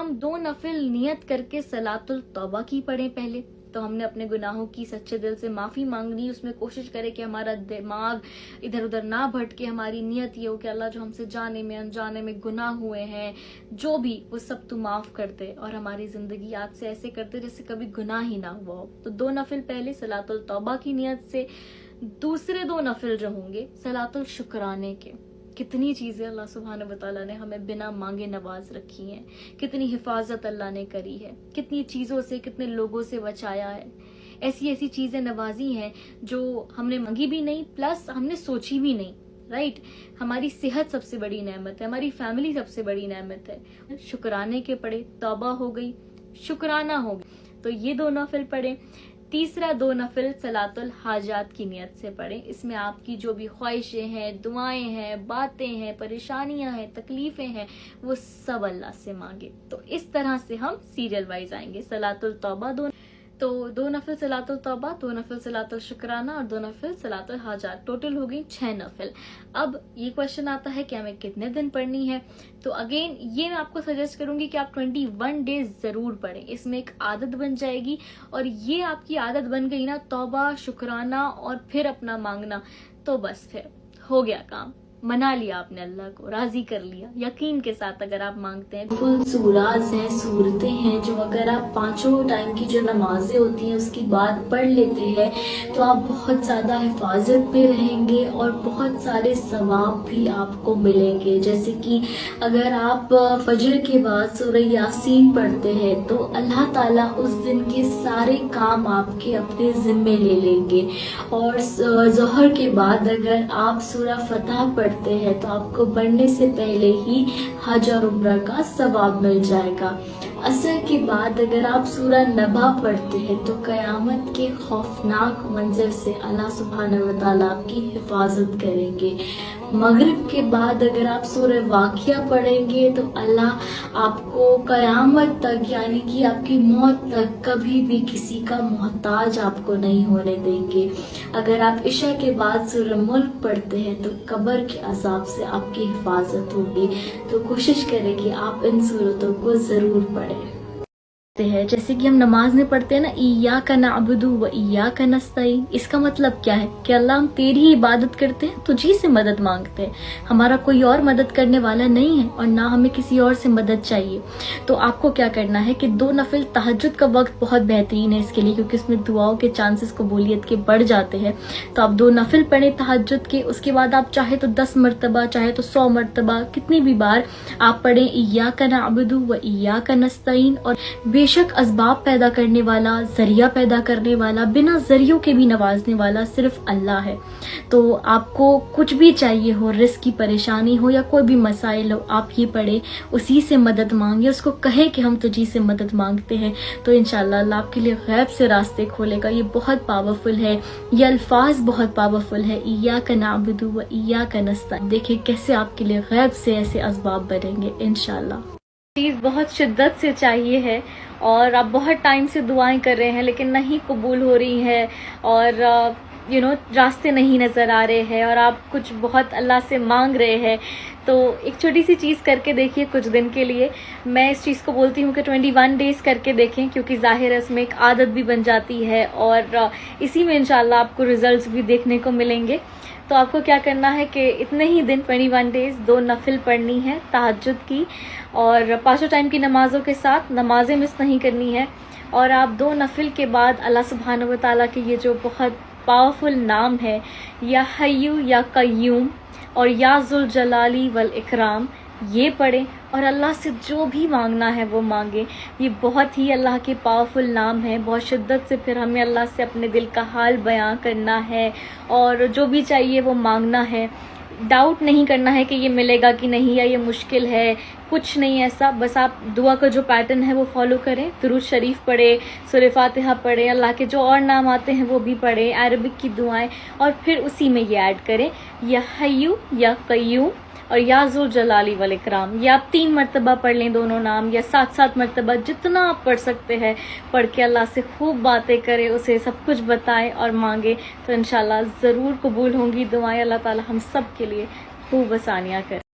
हम 2 नफिल नियत करके सलातुल तौबा की पढ़ें पहले। तो हमने अपने गुनाहों की सच्चे दिल से माफ़ी मांगनी, उसमें कोशिश करें कि हमारा दिमाग इधर उधर ना भटके। हमारी नियत ये हो कि अल्लाह जो हमसे जाने में अनजाने में गुनाह हुए हैं जो भी, वो सब तू माफ़ कर दे और हमारी ज़िंदगी आज से ऐसे करते जैसे कभी गुनाह ही ना हुआ हो। तो 2 नफिल पहले सलातुल तौबा की नियत से। दूसरे 2 नफिल जो होंगे सलातुल शुक्राने के। कितनी चीज़ें अल्लाह सुब्हानहू व तआला ने हमें बिना मांगे नवाज रखी हैं, कितनी हिफाजत अल्लाह ने करी है, कितनी चीज़ों से, कितने लोगों से बचाया है। ऐसी ऐसी चीज़ें नवाजी हैं जो हमने मांगी भी नहीं, प्लस हमने सोची भी नहीं। राइट, हमारी सेहत सबसे बड़ी नेमत है, हमारी फैमिली सबसे बड़ी नेमत है। शुक्राने के पढ़े, तौबा हो गई, शुक्राना हो गई। तो ये 2 नफिल पढ़े। तीसरा 2 नफिल सलातुल हाजात की नियत से पढ़ें। इसमें आपकी जो भी ख्वाहिशें हैं, दुआएं हैं, बातें हैं, परेशानियां हैं, तकलीफें हैं, वो सब अल्लाह से मांगे। तो इस तरह से हम सीरियल वाइज आएंगे। सलातुल तौबा 2 नफिल सलातुल तौबा, 2 नफिल सलातुल शुक्राना और 2 नफिल सलातुल हाजात। टोटल हो गई 6 नफिल। अब ये क्वेश्चन आता है कि हमें कितने दिन पढ़नी है। तो अगेन ये मैं आपको सजेस्ट करूंगी कि आप 21 डेज जरूर पढ़ें। इसमें एक आदत बन जाएगी और ये आपकी आदत बन गई ना, तौबा, शुक्राना और फिर अपना मांगना, तो बस फिर हो गया काम। मना लिया आपने अल्लाह को, राजी कर लिया। यकीन के साथ अगर आप मांगते हैं। फुल सूराज हैं, सूरतें हैं जो अगर आप 5 टाइम की जो नमाजें होती हैं उसकी बाद पढ़ लेते हैं तो आप बहुत ज़्यादा हिफाजत में रहेंगे और बहुत सारे सवाब भी आपको मिलेंगे। जैसे कि अगर आप फजर के बाद सूरह यासीन पढ़ते हैं तो अल्लाह ताला उस दिन के सारे काम आपके अपने जिम्मे ले लेंगे। और ज़ोहर के बाद अगर आप सूरह फतह हैं तो आपको पढ़ने से पहले ही हज और उम्रा का सवाब मिल जाएगा। असर के बाद अगर आप सूरह नबा पढ़ते हैं तो कयामत के खौफनाक मंजर से अल्लाह सुब्हानहू व तआला आपकी हिफाजत करेंगे। मगरिब के बाद अगर आप सूरह वाक़िया पढ़ेंगे तो अल्लाह आपको कयामत तक, यानी कि आपकी मौत तक, कभी भी किसी का मोहताज आपको नहीं होने देंगे। अगर आप इशा के बाद सूरह मुल्क पढ़ते हैं तो कब्र के अजाब से आपकी हिफाजत होगी। तो कोशिश करें कि आप इन सूरतों को जरूर पढ़ें। है जैसे कि हम नमाज में पढ़ते हैं ना, इय्याका नअबुदु व इय्याका नस्तईन। इसका मतलब क्या है कि अल्लाह हम तेरी ही इबादत करते हैं, तुझी से मदद मांगते हैं, हमारा कोई और मदद करने वाला नहीं है और ना हमें किसी और से मदद चाहिए। तो आपको क्या करना है कि 2 नफिल तहज्जुद का वक्त बहुत बेहतरीन है इसके लिए, क्योंकि इसमें दुआओं के चांसेस कबूलियत के बढ़ जाते हैं। तो आप 2 नफिल पढ़ें तहज्जुद के। उसके बाद आप चाहे तो 10 मरतबा, चाहे तो 100 मरतबा, कितनी भी बार आप पढ़ें इय्याका नअबुदु व इय्याका नस्तईन। और बेशक असबाब पैदा करने वाला, जरिया पैदा करने वाला, बिना जरियों के भी नवाजने वाला सिर्फ अल्लाह है। तो आपको कुछ भी चाहिए हो, रिस्क की परेशानी हो या कोई भी मसाइल हो, आप ये पढ़े, उसी से मदद मांगे, उसको कहे कि हम तुझी से मदद मांगते हैं। तो इंशाल्लाह अल्लाह आपके लिए गैब से रास्ते खोलेगा। ये बहुत पावरफुल है, ये अल्फाज बहुत पावरफुल है, इय्याका नअबुदु व इय्याका नस्तईन। देखिए कैसे आपके लिए गैब से ऐसे असबाब बनेंगे इंशाल्लाह। चीज़ बहुत शिद्दत से चाहिए है और आप बहुत टाइम से दुआएं कर रहे हैं लेकिन नहीं कबूल हो रही है और रास्ते नहीं नज़र आ रहे हैं और आप कुछ बहुत अल्लाह से मांग रहे हैं। तो एक छोटी सी चीज़ करके देखिए कुछ दिन के लिए। मैं इस चीज़ को बोलती हूँ कि 21 डेज़ करके देखें, क्योंकि ज़ाहिर है इसमें एक आदत भी बन जाती है और इसी में इंशाल्लाह आपको रिजल्ट्स भी देखने को मिलेंगे। तो आपको क्या करना है कि इतने ही दिन 21 डेज़ 2 नफिल पढ़नी है तहज्जुद की और 5 टाइम की नमाज़ों के साथ नमाजें मिस नहीं करनी है। और आप 2 नफिल के बाद अल्लाह सुब्हानहू व तआला के ये जो बहुत पावरफुल नाम है, या हय्यू या कय्यूम और या ज़ुल जलाली वल इकराम, ये पढ़ें और अल्लाह से जो भी मांगना है वो मांगे। ये बहुत ही अल्लाह के पावरफुल नाम है। बहुत शिद्दत से फिर हमें अल्लाह से अपने दिल का हाल बयां करना है और जो भी चाहिए वो मांगना है। डाउट नहीं करना है कि ये मिलेगा कि नहीं या ये मुश्किल है, कुछ नहीं ऐसा। बस आप दुआ का जो पैटर्न है वो फॉलो करें, दुरूद शरीफ पढ़े, सूरह फातिहा पढ़े, अल्लाह के जो और नाम आते हैं वो भी पढ़ें, अरबिक की दुआएं, और फिर उसी में ये ऐड करें या हय्यू या कय्यूम और या ज़ुल जलाली वल इकराम। ये आप 3 मरतबा पढ़ लें दोनों नाम, या 7-7 मरतबा, जितना आप पढ़ सकते हैं पढ़ के अल्लाह से खूब बातें करें, उसे सब कुछ बताएं और मांगे। तो इंशाल्लाह ज़रूर कबूल होंगी दुआएं। अल्लाह ताला हम सब के लिए खूब आसानियाँ करें।